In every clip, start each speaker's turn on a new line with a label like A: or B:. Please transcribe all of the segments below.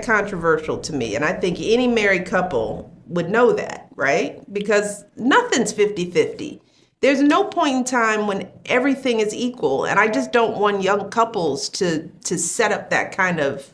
A: controversial to me. And I think any married couple would know that, right? Because nothing's 50-50. There's no point in time when everything is equal. And I just don't want young couples to set up that kind of,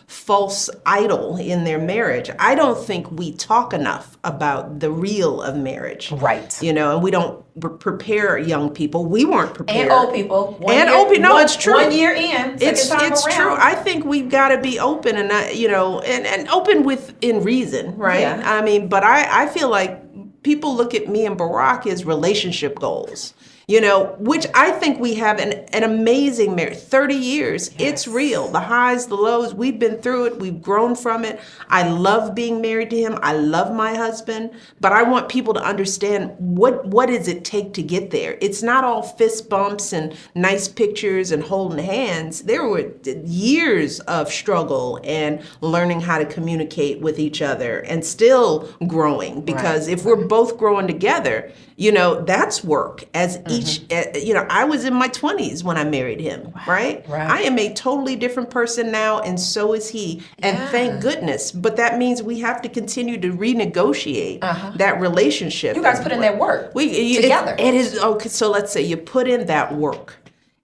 A: false idol in their marriage. I don't think we talk enough about the real of marriage.
B: Right.
A: And we don't prepare young people. We weren't prepared.
B: And old people.
A: It's true.
B: 1 year in,
A: It's true. I think we've got to be open and, and open within reason, right?
B: Yeah.
A: I mean, but I feel like people look at me and Barack as relationship goals, which I think we have an amazing marriage. 30 years, yes. It's real. The highs, the lows, we've been through it. We've grown from it. I love being married to him. I love my husband. But I want people to understand what does it take to get there. It's not all fist bumps and nice pictures and holding hands. There were years of struggle and learning how to communicate with each other and still growing. Because if we're both growing together, that's work as each, I was in my 20s when I married him, right? I am a totally different person now, and so is he. And thank goodness. But that means we have to continue to renegotiate that relationship.
B: You guys put in that work together.
A: It is, okay, so let's say you put in that work.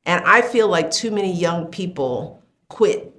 A: And I feel like too many young people quit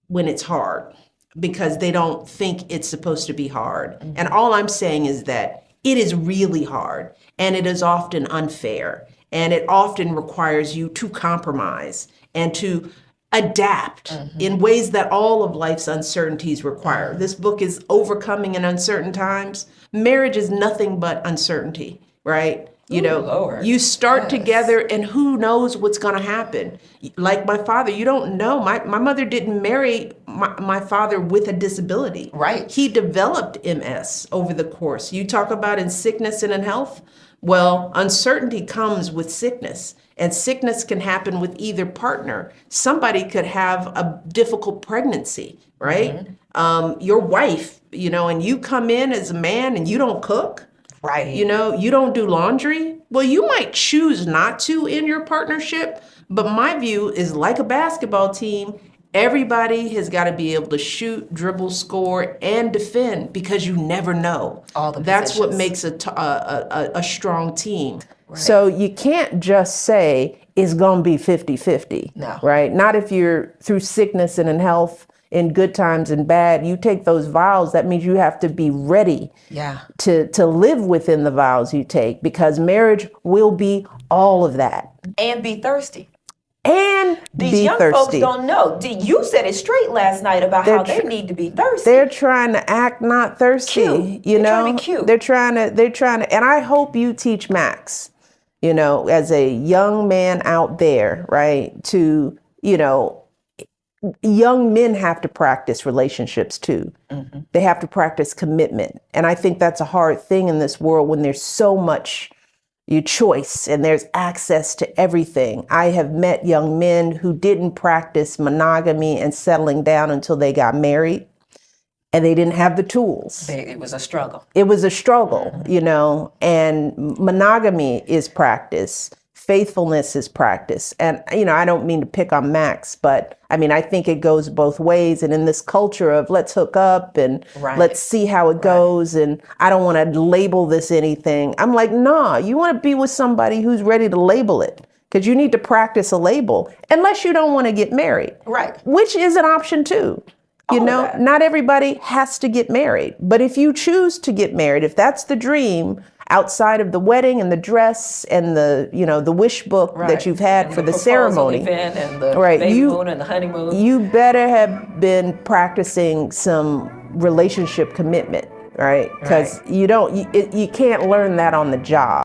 A: when it's hard because they don't think it's supposed to be hard. And all I'm saying is that it is really hard. And it is often unfair. And it often requires you to compromise and to adapt in ways that all of life's uncertainties require. This book is Overcoming in Uncertain Times. Marriage is nothing but uncertainty, right? You start together and who knows what's going to happen. Like my father, you don't know. My mother didn't marry my father with a disability.
B: Right.
A: He developed MS over the course. You talk about in sickness and in health. Well, uncertainty comes with sickness, and sickness can happen with either partner. Somebody could have a difficult pregnancy, right? Your wife, and you come in as a man and you don't cook.
B: Right.
A: You don't do laundry. Well, you might choose not to in your partnership, but my view is like a basketball team. Everybody has got to be able to shoot, dribble, score, and defend because you never know. That's what makes a strong team. Right. So you can't just say it's going to be 50-50.
B: No.
A: Right? Not if you're through sickness and in health, in good times and bad. You take those vows, that means you have to be ready to live within the vows you take, because marriage will be all of that.
B: And be thirsty.
A: And
B: these young folks don't know. You said it straight last night about how they need to be thirsty.
A: They're trying to act not thirsty.
B: Cute. They're trying to be cute.
A: They're trying to, and I hope you teach Max, as a young man out there, right, to, young men have to practice relationships too. They have to practice commitment. And I think that's a hard thing in this world when there's so much your choice and there's access to everything. I have met young men who didn't practice monogamy and settling down until they got married, and they didn't have the tools.
B: It was a struggle.
A: It was a struggle, and monogamy is practice. Faithfulness is practice. And, I don't mean to pick on Max, but I think it goes both ways. And in this culture of let's hook up and let's see how it goes. And I don't want to label this anything. I'm like, nah, you want to be with somebody who's ready to label it, because you need to practice a label unless you don't want to get married.
B: Right.
A: Which is an option too. Not everybody has to get married. But if you choose to get married, if that's the dream, outside of the wedding and the dress and the the wish book that you've had for the ceremony,
B: event and the baby moon and the honeymoon,
A: you better have been practicing some relationship commitment, right? Because you can't learn that on the job.